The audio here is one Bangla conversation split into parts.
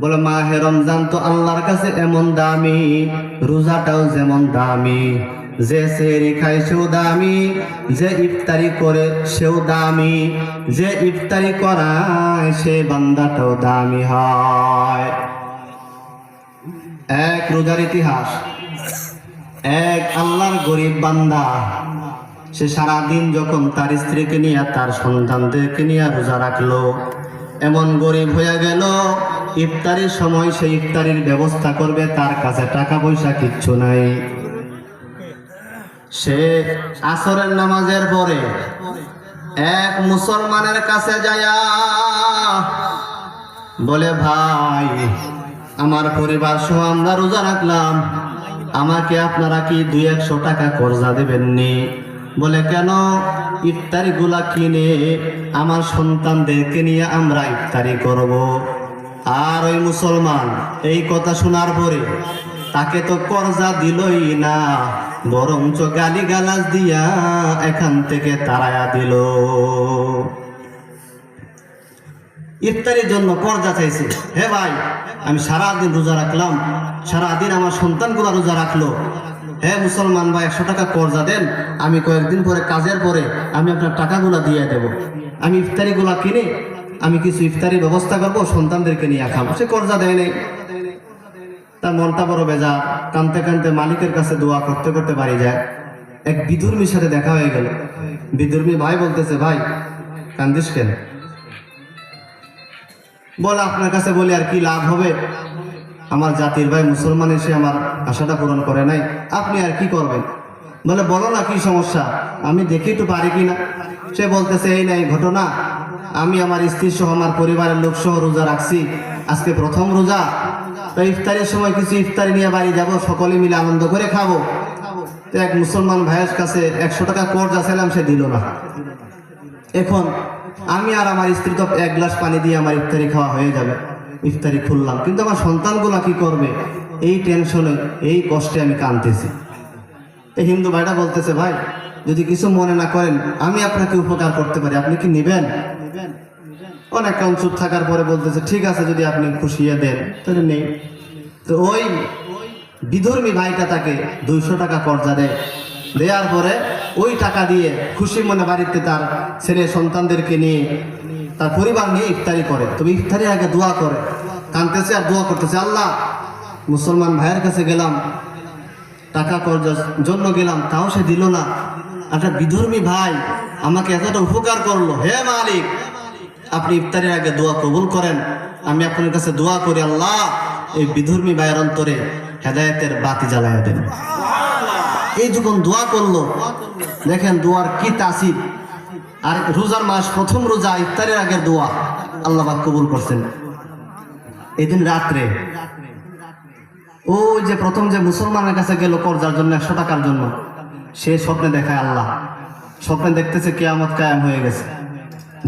বলে মাহে রমজান তো আল্লাহর কাছে এমন দামি, রোজাটাও যেমন দামি। যে সেহরি খায় সেও দামি, যে ইফতারি করে সেও দামি, যে ইফতারি করায় সে বান্দাটাও দামি হয়। এক রোজার ইতিহাস। এক আল্লাহর গরিব বান্দা, সে সারাদিন যখন তার স্ত্রীকে নিয়ে তার সন্তানদেরকে নিয়ে রোজা রাখলো, এমন গরিব হয়ে গেল ইফতারির সময় সে ইফতারির ব্যবস্থা করবে, তার কাছে টাকা পয়সা কিচ্ছু নাই। সে আসরের নামাজের পরে এক মুসলমানের কাছে যায়া বলে, ভাই আমার পরিবার সহ আমরা রোজা রাখলাম, আমাকে আপনারা কি 200 টাকা কর্জা দেবেননি? বলে কেন? ইফতারি গুলা কিনে আমার সন্তানদেরকে নিয়ে আমরা ইফতারি করব। আর ওই মুসলমান এই কথা শোনার পরে তাকে তো কর্জা দিলই না, বরঞ্চ গালিগালাজ দিয়া এখান থেকে তাড়ায়া দিল। ইফতারির জন্য কর্জা চাইছে। হে ভাই, আমি সারাদিন রোজা রাখলাম, সারাদিন আমার সন্তানগুলো রোজা রাখলো, হে মুসলমান ভাই 100 টাকা কর্জা দেন, আমি কয়েকদিন পরে কাজের পরে আমি আপনার টাকাগুলো দিয়ে দেব, আমি ইফতারিগুলা কিনে আমি কিছু ইফতারি ব্যবস্থা করবো, সন্তানদেরকে নিয়ে খাবো। সে কর্জা দেয় নেই, তার মনটা বড় বেজার। কানতে কানতে মালিকের কাছে দোয়া করতে করতে বাড়ি যায়। এক বিধর্মীর সাথে দেখা হয়ে গেল। বিধর্মী ভাই বলতেছে, ভাই কান্দিস কেন? বলে আপনার কাছে বলি আর কি লাভ হবে, আমার জাতির ভাই মুসলমান এসে আমার আশাটা পূরণ করে নাই, আপনি আর কি করবেন? বলে বলো না কি সমস্যা, আমি দেখি একটু পারি কিনা। সে বলতেছে, এই নাই ঘটনা, আমি আমার স্ত্রী সহ আমার পরিবারের লোক সহ রোজা রাখছি, আজকে প্রথম রোজা, তো ইফতারের সময় কিছু ইফতারি নিয়ে বাড়ি যাব, সকলে মিলে আনন্দ করে খাবো। তো এক মুসলমান ভাইয়ের কাছে 100 টাকা কর্জা ছিলাম, সে দিল না। এখন আমি আর আমার স্ত্রী তো 1 গ্লাস পানি দিয়ে আমার ইফতারি খাওয়া হয়ে যাবে, ইফতারি খুললাম, কিন্তু আমার সন্তানগুলো কি করবে, এই টেনশনে এই কষ্টে আমি কাঁদতেছি। এই হিন্দু ভাইটা বলতেছে, ভাই যদি কিছু মনে না করেন আমি আপনাকে উপকার করতে পারি, আপনি কি নেবেন? অনেকক্ষণ চুপ থাকার পরে বলতেছে, ঠিক আছে যদি আপনি খুশিয়ে দেন তাহলে নেই। তো ওই বিধর্মী ভাইটা তাকে 200 টাকা কর্জা দেয়। দেওয়ার পরে ওই টাকা দিয়ে খুশি মনে বাড়িতে তার ছেলে সন্তানদেরকে নিয়ে তার পরিবার নিয়ে ইফতারি করে। তবে ইফতারির আগে দোয়া করে, কাঁদতেছে আর দোয়া করতেছে, আল্লাহ মুসলমান ভাইয়ের কাছে গেলাম, টাকা কর্জার জন্য গেলাম, তাও সে দিল না, একটা বিধর্মী ভাই আমাকে এতটা উপকার করলো, হে মালিক আপনি ইফতারের আগে দোয়া কবুল করেন, আমি আপনার কাছে দোয়া করি, আল্লাহ এই বিধর্মী ভাইয়ের অন্তরে হেদায়েতের বাতি জ্বালায় দেন। এই যখন দোয়া করলো, দেখেন দোয়ার কি তাসির। আর রোজার মাস, প্রথম রোজা, ইফতারের আগের দোয়া আল্লাহ পাক কবুল করছেন। এদিন রাত্রে ওই যে প্রথম যে মুসলমানের কাছে গেল কর্জার জন্য 100 টাকার জন্য, সে স্বপ্নে দেখায় আল্লাহ, স্বপ্নে দেখতেছে কিয়ামত কায়েম হয়ে গেছে,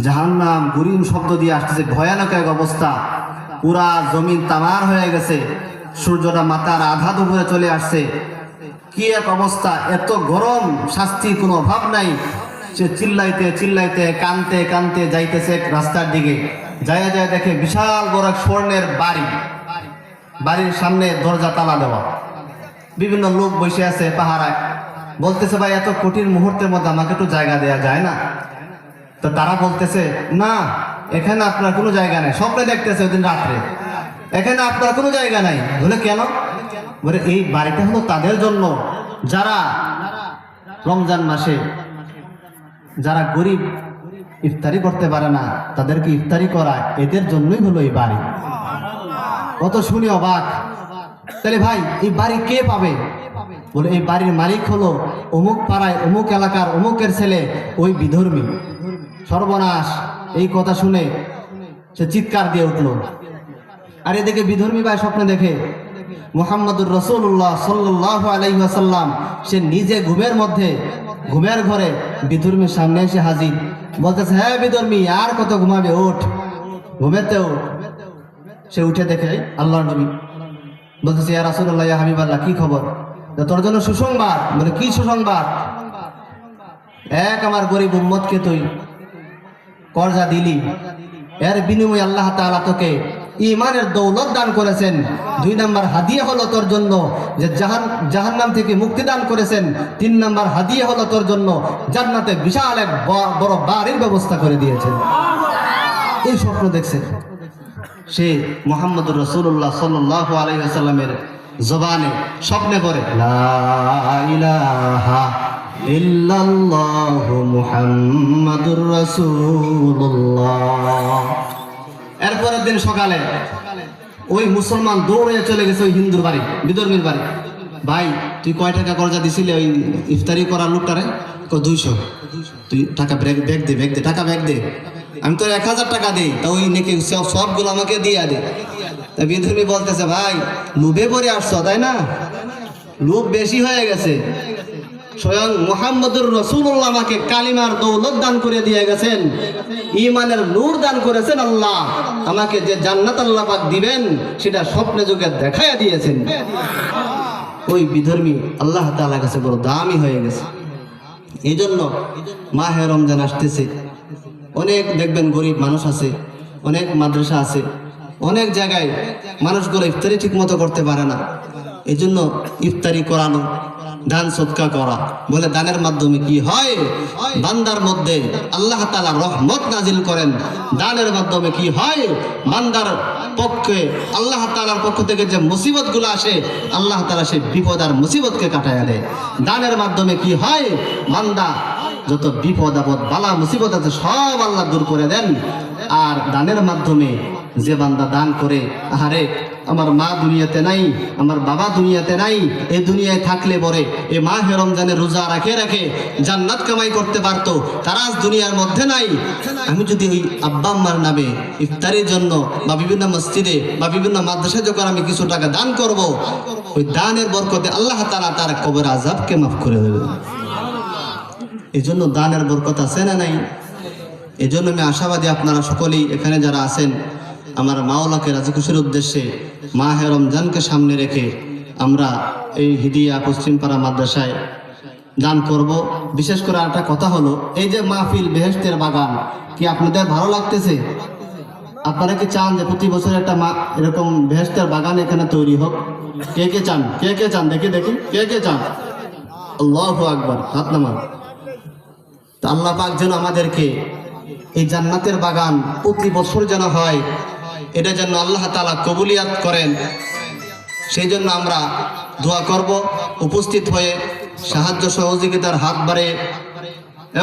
জাহান্নাম গুরিম শব্দ দিয়ে আসতেছে, ভয়ানক এক অবস্থা, পুরা জমিন তামার হয়ে গেছে, সূর্যটা মাথার আধা দুপুরে চলে আসছে, কি এক অবস্থা, এত গরম, শাস্তির কোনো অভাব নাই। সে চিল্লাইতে চিল্লাইতে কানতে কানতে যাইতেছে রাস্তার দিকে, যায় যায় দেখে বিশাল বড় এক স্বর্ণের বাড়ি, বাড়ির সামনে দরজা তালা দেওয়া, বিভিন্ন লোক বসে আছে পাহারায়। বলতেছে, ভাই এত কঠিন মুহূর্তের মধ্যে আমাকে একটু জায়গা দেওয়া যায় না? তো তারা বলতেছে, না এখানে আপনার কোনো জায়গা নেই। স্বপ্নে দেখতেছে ওই দিন রাত্রে, এখানে আপনার কোনো জায়গা নাই। বলে কেন? বলে এই বাড়িটা হলো তাদের জন্য যারা রমজান মাসে, যারা গরিব ইফতারি করতে পারে না, তাদেরকে ইফতারি করায়, এদের জন্যই হলো এই বাড়ি। কত শুনি অবাক। তাহলে ভাই এই বাড়ি কে পাবে? বলে এই বাড়ির মালিক হলো অমুক পাড়ায় অমুক এলাকার অমুকের ছেলে, ওই বিধর্মী। সর্বনাশ! এই কথা শুনে সে চিৎকার দিয়ে উঠল। আর এদিকে বিধর্মী ভাই স্বপ্নে দেখে মুহাম্মদুর রাসূলুল্লাহ সাল্লাল্লাহু আলাইহি ওয়াসাল্লাম, সে নিজে ঘুমের মধ্যে, ঘুমের ঘরে বিধর্মীর সামনে এসে হাজির। বলতেছে, হ্যাঁ বিধর্মী, আর কত ঘুমাবে, ওঠ, ঘুমেতে ওঠ। সে উঠে দেখে আল্লাহর নবী। বলতেছে, ইয়া রাসূলুল্লাহ, ইয়া হাবিবাল্লাহ, কি খবর? তোর জন্য সুসংবাদ। বলে কি সুসংবাদ? এক আমার গরিব উম্মতকে তুই কর্জা দিলি, এর বিনিময়ে আল্লাহ তাআলা তোকে ইমানের দৌলত দান করেছেন। 2 নাম্বার হাদিয়া হলো তোর জন্য যে জাহান্নাম থেকে মুক্তি দান করেছেন। 3 নাম্বার হাদিয়া হলো তোর জন্য জান্নাতে বিশাল এক বড় বাড়ির ব্যবস্থা করে দিয়েছেন। এই স্বপ্ন দেখছেন। সে মুহাম্মদুর রাসূলুল্লাহ সাল্লাল্লাহু আলাইহি ওয়াসাল্লামের জবানে স্বপ্নে পড়ে লা ইলাহা ইল্লাল্লাহু মুহাম্মাদুর রাসূলুল্লাহ। এরপরের দিন সকালে ওই মুসলমান দৌড়ে চলে গেছে ওই হিন্দুর বাড়ি, বিধর্মীর বাড়ি। ভাই তুই কয় টাকা কর্জা দিছিলি ওই ইফতারি করার লোকটারে? 200। তুই টাকা ব্যাগ দে টাকা ব্যাগ দে। আমি তো 1000 টাকা দিই, তা ওই নাকি সবগুলো আমাকে দিয়ে দে। তা বিধর্মী বলতেছে ভাই লোভে পড়ে আসছো তাই না, লোভ বেশি হয়ে গেছে। স্বয়ং মুহাম্মদুর রাসূলুল্লাহ আমাকে কালিমার দৌলত দান করে দিয়ে গেছেন, ঈমানের নূর দান করেছেন। আল্লাহ আমাকে যে জান্নাত আল্লাহ পাক দিবেন সেটা স্বপ্নে যুগে দেখায়া দিয়েছেন। ওই বিধর্মী আল্লাহ তাআলার কাছে বড় দামি হয়ে গেছে। এই জন্য মাহে রমজান আসতেছে, অনেক দেখবেন গরিব মানুষ আছে, অনেক মাদ্রাসা আছে, অনেক জায়গায় মানুষগুলো ইফতারি ঠিক মতো করতে পারে না। এই জন্য ইফতারি করানো, দান সদকা করা, বলে দানের মাধ্যমে কি হয়, বান্দার মধ্যে আল্লাহ তাআলা রহমত নাজিল করেন। দানের মাধ্যমে কি হয়, বান্দার পক্ষে আল্লাহ তাআলার পক্ষ থেকে যে মুসিবতগুলো আসে আল্লাহ তাআলা সেই বিপদ আর মুসিবতকে কাটায় দেয়। দানের মাধ্যমে কি হয়, বান্দা যত বিপদ আপদ বালা মুসিবত আছে সব আল্লাহ দূর করে দেন। আর দানের মাধ্যমে যে বান্দা দান করে, আরে আমার মা দুনিয়াতে নাই, আমার বাবা দুনিয়াতে নাই, এই দুনিয়ায় থাকলে পরে এই মাহে রমজানে রোজা রাখে জান্নাত কামাই করতে পারতো, তারা আজ দুনিয়ার মধ্যে নাই। আমি যদি ওই আব্বা আম্মার নামে ইফতারির জন্য বা বিভিন্ন মসজিদে বা বিভিন্ন মাদ্রাসায় যখন আমি কিছু টাকা দান করব, ওই দানের বরকতে আল্লাহ তাআলা তার কবর আযাবকে মাফ করে দেবেন। এই জন্য দানের বরকত আছে না নাই? এই জন্য আমি আশাবাদী আপনারা সকলেই এখানে যারা আছেন আমার মাওলাকে রাজি খুশির উদ্দেশ্যে মাহে রমজানকে সামনে রেখে আমরা এই হিদিয়া পশ্চিমপাড়া মাদ্রাসায় দান করব। বিশেষ করে একটা কথা হলো, এই যে মাহফিল বেহেশতের বাগান, কি আপনাদের ভালো লাগতেছে? আপনারা কি চান যে প্রতি বছর একটা এরকম বেহেশতের বাগান এখানে তৈরি হোক? কে কে চান? দেখি কে চান? আল্লাহু আকবার, হাত নামান। তা আল্লাহ পাক যেন আমাদেরকে এই জান্নাতের বাগান প্রতি বছর যেন হয়, এটা যেন আল্লাহ তাআলা কবুলিয়াত করেন। সেই জন্য আমরা দোয়া করব, উপস্থিত হয়ে সাহায্য সহযোগিতার হাত বাড়ে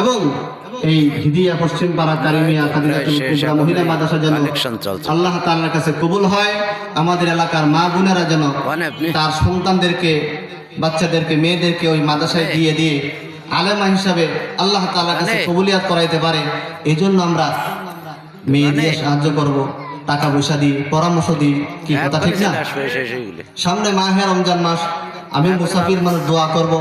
এবং এই হিদিয়া পশ্চিমপাড়া কারিমিয়া খাদিজাতুল কুবরা মহিলা মাদ্রাসা যেন আল্লাহ তাআলার কাছে কবুল হয়। আমাদের এলাকার মা বোনেরা যেন তার সন্তানদেরকে, বাচ্চাদেরকে, মেয়েদেরকে ওই মাদ্রাসায় দিয়ে আলেমা হিসাবে আল্লাহ তাআলার কাছে কবুলিয়াত করাইতে পারে। এই জন্য আমরা মেয়ে দিয়ে সাহায্য করব, টাকা পয়সা দিই, পরামর্শ দিই। কি কথা ঠিক না? সামনে মাহে রমজান মাস, আমি মুসাফির মানুষ দোয়া করব,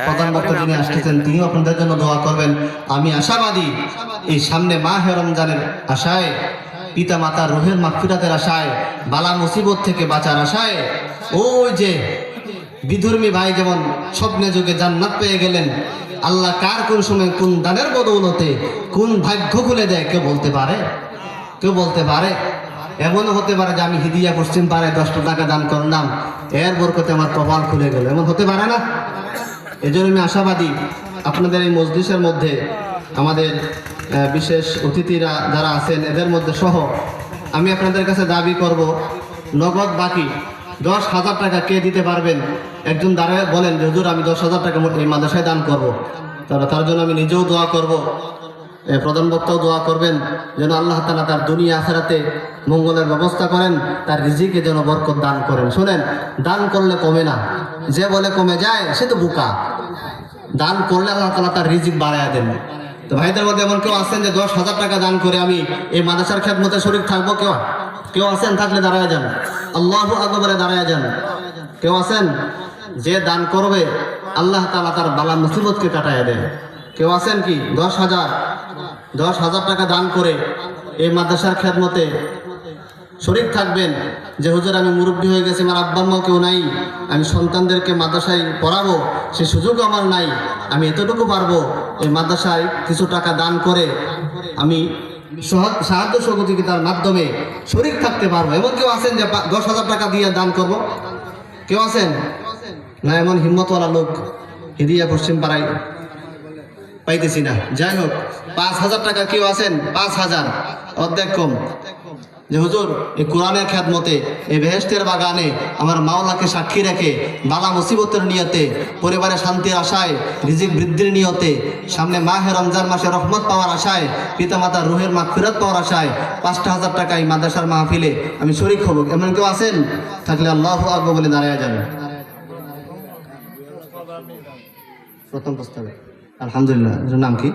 প্রধান বক্তা যিনি আসতেছেন তিনিও আপনাদের জন্য দোয়া করবেন। আমি আশাবাদী এই সামনে মাহে রমজানের আশায়, পিতা মাতার রুহের মাগফিরাতের আশায়, বালা মুসিবত থেকে বাঁচার আশায়, ওই যে বিধর্মী ভাই যেমন স্বপ্নে যুগে জান্নাত পেয়ে গেলেন, আল্লাহ কার কোন সময় কোন দানের বদৌলতে কোন ভাগ্য খুলে দেয় কেউ বলতে পারে? এমনও হতে পারে যে আমি হিদিয়া পশ্চিমপাড়ায় 10 টাকা দান করলাম, এর বরকতে আমার কপাল খুলে গেল, এমন হতে পারে না? এই জন্য আমি আশাবাদী আপনাদের এই মজলিসের মধ্যে আমাদের বিশেষ অতিথিরা যারা আছেন এদের মধ্যে সহ আমি আপনাদের কাছে দাবি করব, নগদ বাকি 10,000 টাকা কে দিতে পারবেন? একজন দাঁড়ায় বলেন যে হুজুর আমি 10,000 টাকা এই মাদ্রাসায় দান করব। তার জন্য আমি নিজেও দোয়া করব, প্রধান বক্তাও দোয়া করবেন যেন আল্লাহ তাআলা তার দুনিয়া আখিরাতে মঙ্গলের ব্যবস্থা করেন, তার রিজিকে যেন বরকত দান করেন। শোনেন, দান করলে কমে না, যে বলে কমে যায় সে তো বোকা। দান করলে আল্লাহ তাআলা তার রিজিক বাড়ায়া দেন। তো ভাইদের মধ্যে এমন কেউ আছেন যে 10,000 টাকা দান করে আমি এই মাদ্রাসার খেদমতে শরীক থাকবো? কেউ আছেন? থাকলে দাঁড়ায় যান, আল্লাহু আকবার দাঁড়ায় যান। কেউ আছেন যে দান করবে আল্লাহ তাআলা তার বালা মুসিবতকে কাটায় দেয়? কেউ আছেন কি 10,000 টাকা দান করে এই মাদ্রাসার খেদমতে শরীক থাকবেন? যে হুজুর আমি মুরব্বী হয়ে গেছি, আমার আব্বা আম্মাও কেউ নাই, আমি সন্তানদেরকে মাদ্রাসায় পড়াবো সে সুযোগ আমার নাই, আমি এতটুকু পারবো এই মাদ্রাসায় কিছু টাকা দান করে আমি সাহায্য সহযোগিতার মাধ্যমে শরীক থাকতে পারবো। এমন কেউ আছেন যে 10,000 টাকা দিয়ে দান করব? কেউ আছেন? না, এমন হিম্মতওয়ালা লোক হিদিয়া পশ্চিম পাড়ায় পাইতেছি না। যাই হোক, 5,000 টাকা কেউ আছেন? 5,000, অর্ধেক কম, যে হুজুর এই কোরআনের খেদমতে, এই বেহেশতের বাগানে আমার মাওলাকে সাক্ষী রেখে, বালা মুসিবতের নিয়তে, পরিবারে শান্তির আশায়, রিজিক বৃদ্ধির নিয়তে, সামনে মাহে রমজান মাসে রহমত পাওয়ার আশায়, পিতামাতার রুহের মাগফিরাত পাওয়ার আশায় 5,000 টাকা এই মাদ্রাসার মাহফিলে আমি শরীক হব, এমন কেউ আছেন? থাকলে আল্লাহু আকবার বলে দাঁড়ায় যান। প্রথম প্রস্তাবে আলহামদুলিল্লাহ। এর নাম কি?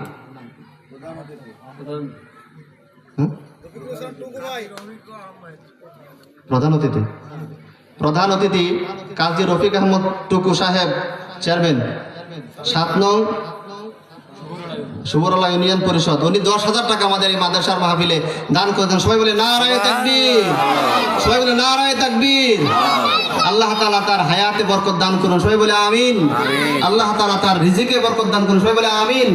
প্রধান অতিথি কাজী রফিক আহমদ টুকু সাহেব, চেয়ারম্যান 7 নং সুবরলা ইউনিয়ন পরিষদ। উনি 10,000 টাকা আমাদের এই মাদ্রাসার মাহফিলে দান করেছেন। সবাই বলে নারায়ে তাকবীর, সবাই বলে নারায়ে তাকবীর। আল্লাহ তাআলা তার হায়াতে বরকত দান করুন, সবাই বলে আমিন। আল্লাহ তাআলা তার রিজিকে বরকত দান করুন, সবাই বলে আমিন।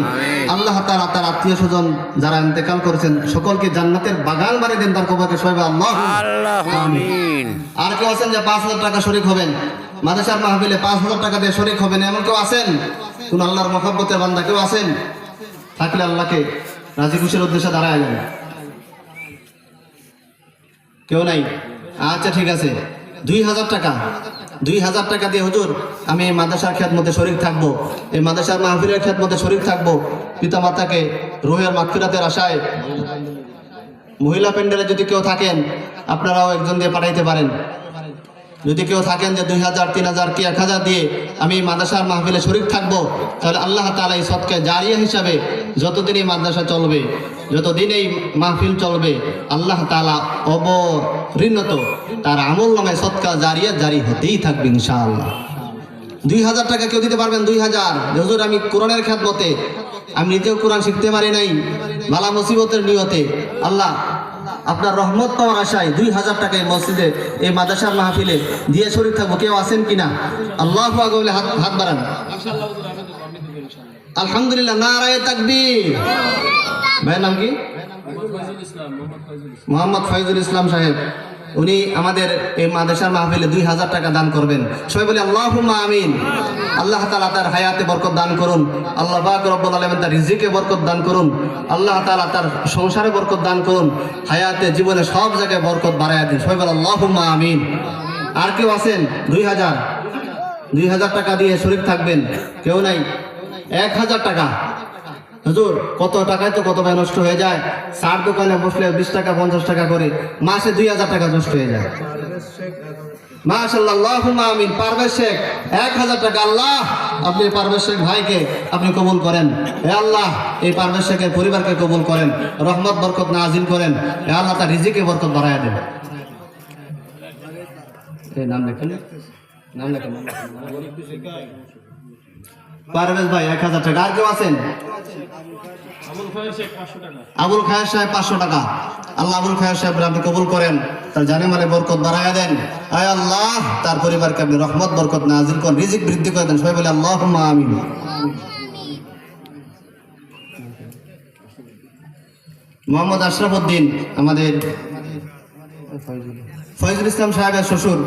আল্লাহ তাআলা তার আত্মীয় স্বজন যারা ইন্তেকাল করেছেন সকলকে জান্নাতের বাগান বানিয়ে দেন তার কবরকে, সবাই বলে আল্লাহু আমিন। আর কেউ আছেন যে 5,000 টাকা শরীক হবেন মাদ্রাসার মাহফিলে? 5,000 টাকা দিয়ে শরীক হবেন, এমন কেউ আছেন? কোন আল্লাহর মহব্বতের বান্দা কেউ আছেন? থাকলে আল্লাহকে রাজি খুশির উদ্দেশ্যে দাঁড়ায় যান। কেউ নাই? আচ্ছা ঠিক আছে, 2,000 টাকা। 2,000 টাকা দিয়ে হুজুর আমি এই মাদ্রাসার খেদমতে শরীক থাকবো, এই মাদ্রাসার মাহফিলের খেদমতে শরীক থাকবো, পিতা মাতাকে রুহের মাগফিরাতের আশায়। মহিলা প্যান্ডেলে যদি কেউ থাকেন আপনারাও একজন দিয়ে পাঠাইতে পারেন। যদি কেউ থাকেন যে 2,000, 3,000 কি 1,000 দিয়ে আমি মাদ্রাসার মাহফিলে শরীক থাকবো, তাহলে আল্লাহ তাআলা এই সদকা জারিয়া হিসাবে যতদিন এই মাদ্রাসা চলবে, যতদিন এই মাহফিল চলবে, আল্লাহ তাআলা অবরিণত তার আমল নামায় সদকা জারিয়া জারি হতেই থাকবে ইনশাআল্লাহ। 2,000 টাকা কেউ দিতে পারবেন? 2,000। হুজুর আমি কোরআনের খেদমতে, আমি নিজেও কোরআন শিখতে পারি নাই, বালা মুসিবতের নিয়তে আল্লাহ আপনার রহমত পাওয়ার আশায় 2,000 টাকা এই মসজিদে, এই মাদ্রাসার মাহফিলে দিয়ে শরীক থাকবো। কেউ আছেন কিনা? আল্লাহু আকবার বলে হাত বাড়ান। আলহামদুলিল্লাহ, নারায়ে তাকবীর। ভাইয়ের নাম কি? মোহাম্মদ ফয়জুল ইসলাম সাহেব। উনি আমাদের এই মাদ্রাসার মাহফিলে 2,000 টাকা দান করবেন। সবাই বলে আল্লাহুম্মা আমিন। আল্লাহ তাআলা তার হায়াতে বরকত দান করুন, আল্লাহ পাক রব্বুল আলামিন তার রিজিকে বরকত দান করুন, আল্লাহ তাআলা তার সংসারে বরকত দান করুন, হায়াতে জীবনে সব জায়গায় বরকত বাড়ায়া দিন। সবাই বলে আল্লাহুম্মা আমিন। আর কেউ আছেন? 2,000 টাকা দিয়ে শরীক থাকবেন? কেউ নাই? 1,000 টাকা। হুজুর কত টাকায় তো কত ভাই নষ্ট হয়ে যায়। 4 দোকানে বসলে 20 টাকা 50 টাকা করে মাসে 2,000 টাকা নষ্ট হয়ে যায়। মাশাআল্লাহ, আল্লাহুম্মা আমিন। পারভেজ শেখ 1,000 টাকা। আল্লাহ আপনি পারভেজ শেখ ভাইকে আপনি কবুল করেন। হে আল্লাহ এই পারভেজ শেখের পরিবারকে কবুল করেন, রহমত বরকত নাজিল করেন। হে আল্লাহ তার রিজিকে বরকত বাড়ায়া দেন। এই নাম লেখেন, নাম লেখেন। পারভেজ ভাই 1,000 টাকা। আর কেউ আছেন? আবুল খায়ের সাহেব 500 টাকা। আল্লাহ আবুল খায়ের সাহেব আপনি কবুল করেন, তার জানে মালে বরকত বাড়ায়া দেন। আয় আল্লাহ তার পরিবারকে আপনি রহমত বরকত নাজিল করেন, রিজিক বৃদ্ধি করে দেন। সবাই বলে আল্লাহুম্মা আমিন। মোহাম্মদ আশরাফ উদ্দিন আমাদের ফয়জুল ইসলাম সাহেবের শ্বশুর,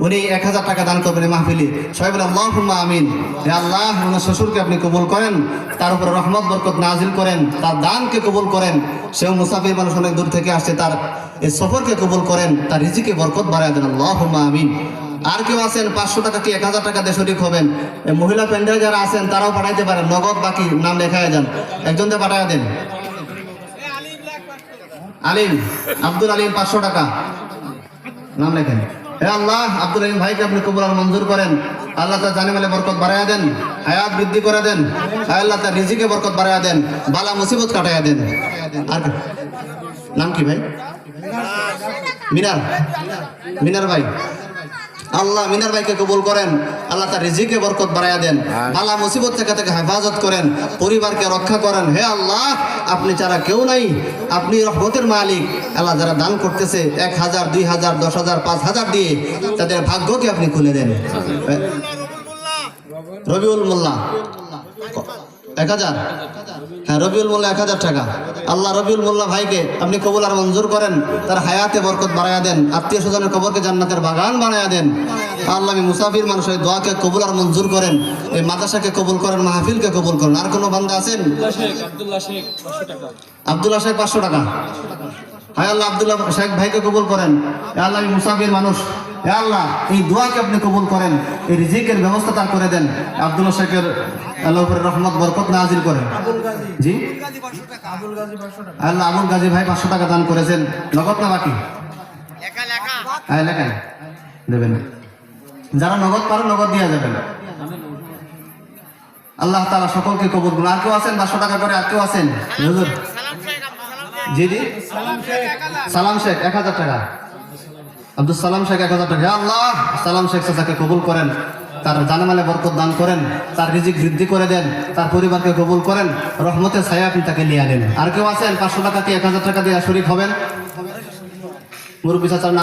উনি 1,000 টাকা দান করবেন মাহফিলে। সবাই বলে আল্লাহুম্মা আমিন। হে আল্লাহ ওনার শ্বশুরকে আপনি কবুল করেন, তার উপর রহমত বরকত নাজিল করেন, তার দানকে কবুল করেন। সেও মুসাফির মানুষ, অনেক দূর থেকে আসছে, তার এই সফরকে কবুল করেন, তার রিজিকে বরকত বাড়ায় দেন। আল্লাহুম্মা আমিন। আর কেউ আছেন? 500 টাকা কি 1,000 টাকা দিয়ে শরীক হবেন? মহিলা প্যান্ডেল যারা আছেন তারাও পাঠাইতে পারেন, নগদ বাকি নাম লেখায় যান, একজন দিয়ে পাঠায় দেন। আলিম, আব্দুল আলিম 500 টাকা, নাম লেখেন। হে আল্লাহ আব্দুল আলিম ভাইকে আপনি কবুল আর মঞ্জুর করেন, আল্লাহ তার জানে মালে বরকত বাড়ায়া দেন, হায়াত বৃদ্ধি করে দেন, আল্লাহ তার রিজিকে বরকত বাড়ায়া দেন, বালা মুসিবত কাটায়া দেন। আর নাম কি ভাই? মিনার, মিনার ভাই। আল্লাহ মিনার ভাইকে কবুল করেন, আল্লাহ তার রিজিকে বরকত বাড়ায়া দেন, বালা মুসিবত থেকে হেফাজত করেন, পরিবারকে রক্ষা করেন। হে আল্লাহ আপনি ছাড়া কেউ নাই, আপনি রহমতের মালিক। আল্লাহ যারা দান করতেছে 1,000, 2,000, 10,000, 5,000 দিয়ে তাদের ভাগ্যকে আপনি খুলে দেন। রবিউল মোল্লা 1000। হ্যাঁ, রবিউল মোল্লা 1000 টাকা। আল্লাহ রবিউল মোল্লা ভাইকে আপনি কবুল আর মঞ্জুর করেন, তার হায়াতে বরকত বাড়ায়া দেন, আত্মীয় স্বজনের কবরকে জান্নাতের বাগান বানায়া দেন। আল্লাহ আমি মুসাফির মানুষ, এই দোয়াকে কবুল আর মঞ্জুর করেন, এই মাদ্রাসাকে কবুল করেন, মাহফিলকে কবুল করেন। আর কোনো বান্দা আছেন? আব্দুল্লাহ শেখ 500 টাকা। হায় আল্লাহ, আব্দুল্লাহ শেখ ভাইকে কবুল করেন। আল্লাহ আমি মুসাফির মানুষ, আল্লাহ এই দোয়াকে আপনি কবুল করেন, এই রিজিকের ব্যবস্থা তার করে দেন। আব্দুল্লাহ শেখের আল্লাহ উপরে রহমত বরকত নাজিল করেন। জি আল্লাহ, আবুল গাজী ভাই 500 টাকা দান করেছেন। নগদ না বাকি? হ্যাঁ, লেখেন দেবেন। যারা নগদ পারেন নগদ দিয়ে যাবেন। আল্লাহ তাআলা সকলকে কবুল করুন। আর কেউ আছেন 500 টাকা করে? আর কেউ আছেন? হুজুর জি জি, সালাম শেখ 1000 টাকা। আব্দুল সালাম শেখ 1000 টাকা। আল্লাহ সালাম শেখ চাচাকে কবুল করেন, তার জানামালে বরকত দান করেন, তার রিজিক বৃদ্ধি করে দেন, তার পরিবারকে কবুল করেন, রহমতের ছায়া আপনি তাকে নিয়ে আনেন। আর কেউ আছেন 500 টাকা দিয়ে 1000 টাকা দিয়ে শরীক হবেন? মুরব্বী চাচার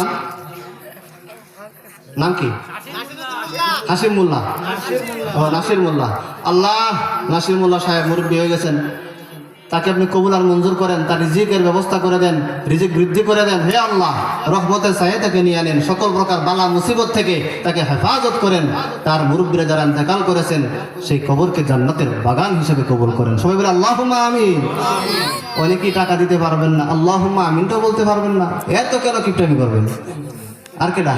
নাম কি? হাসিম মোল্লা। ও নাসির মোল্লা। আল্লাহ নাসির মোল্লা সাহেব মুরব্বী হয়ে গেছেন, তাকে আপনি কবুল আর মঞ্জুর করেন, তার রিজিকের ব্যবস্থা করে দেন, রিজিক বৃদ্ধি করে দেন। হে আল্লাহ, রহমতের ছায়া তাকে নিয়ে আনেন, সকল প্রকার বালা মুসিবত থেকে তাকে হেফাজত করেন। তার মুরব্বীরা যারা ইন্তেকাল করেছেন সেই কবরকে জান্নাতের বাগান হিসেবে কবুল করেন। সবাই বলে আল্লাহুম্মা আমিন। অনেকেই টাকা দিতে পারবেন না, আল্লাহুম্মা আমিনটাও বলতে পারবেন না, এত কেন কিপটামি করবেন? আর কেডা?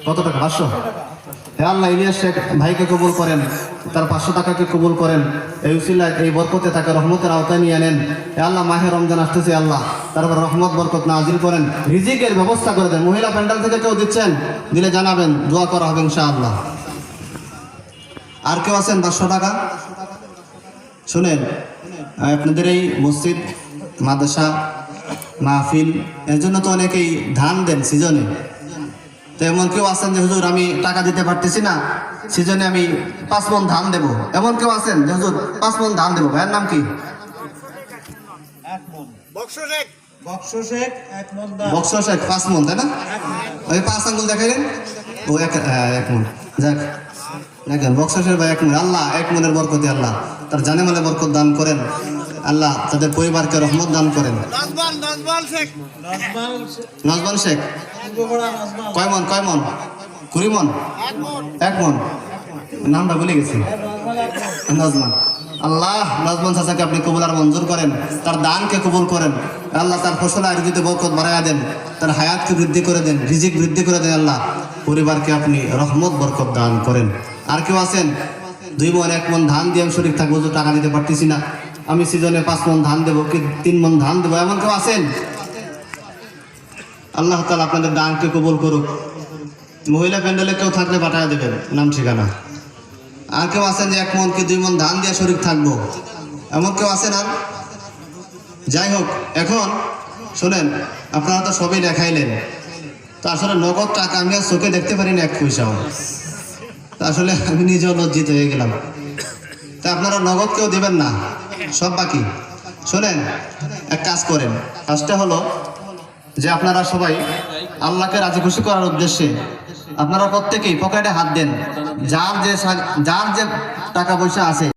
কত টাকা? 500। হে আল্লাহ, ইলিয়াস শেখ ভাইকে কবুল করেন, তার 500 টাকাকে কবুল করেন, এই উসিলায় এই বরকতে তাকে রহমতের আওতায় নিয়ে আনেন। হে আল্লাহ, মাহে রমজান আসতেছে, আল্লাহ তারপর রহমত বরকত নাজিল করেন, রিজিকের ব্যবস্থা করে দেন। মহিলা প্যান্ডেল থেকে কেউ দিচ্ছেন? দিলে জানাবেন, দোয়া করা হবে ইনশাআল্লাহ। আর কেউ আছেন 500 টাকা? শুনেন, আপনাদের এই মসজিদ, মাদ্রাসা, মাহফিল এর জন্য তো অনেকেই ধান দেন সিজনে। তো এমন কেউ আছেন যে হুজুর আমি টাকা দিতে পারতেছি না, সিজনে আমি 5 মণ ধান দেব, এমন কেউ আছেন যে হুজুর 5 মণ ধান দেব? ভাইয়ের নাম কি? বক্স শেখ 5 মণ, তাই না? ওই 5 আঙ্গুল দেখাইলেন, ও 1 মণ। যাক, দেখেন বক্স শেখ ভাই 1 মণ। আল্লাহ 1 মণের বরকতে আল্লাহ তার জানেমালে বরকত দান করেন, আল্লাহ তাদের পরিবারকে রহমত দান করেন। নজমান শেখ কয় মণ? 20 মণ? 1 মণ। নামটা ভুলে গেছি। নজমান। আল্লাহ নজমান চাচাকে আপনি কবুল আর মঞ্জুর করেন, তার দানকে কবুল করেন। আল্লাহ তার ফসল আয়োজিত বরকত বাড়াইয়া দেন, তার হায়াতকে বৃদ্ধি করে দেন, রিজিক বৃদ্ধি করে দেন। আল্লাহ পরিবারকে আপনি রহমত বরকত দান করেন। আর কেউ আছেন 2 মণ 1 মণ ধান দিয়ে আমি শরীক থাকবো, তো টাকা দিতে পারতেছি না, আমি সিজনে 5 মণ ধান দেবো কি 3 মণ ধান দেবো, এমন কেউ আছেন? আল্লাহ তাআলা আপনাদের দানকে কবুল করুক। মহিলা প্যান্ডেলে কেউ থাকলে পাঠায় দেবেন নাম ঠিকানা। আর কেউ আছেন যে 1 মণ কি 2 মণ ধান দিয়ে শরীক থাকবো, এমন কেউ আছেন? আর যাই হোক, এখন শোনেন, আপনারা তো সবই দেখাইলেন, তো আসলে নগদ টাকা আমি আর চোখে দেখতে পারি না 1 পয়সাও। তা আসলে আমি নিজেও লজ্জিত হয়ে গেলাম। তা আপনারা নগদ কেউ দেবেন না, সব বাকি। শোনেন, এক কাজ করেন, কাজটা হলো যে আপনারা সবাই আল্লাহকে রাজি খুশি করার উদ্দেশ্যে আপনারা প্রত্যেকেই পকেটে হাত দেন, যার যে টাকা পয়সা আছে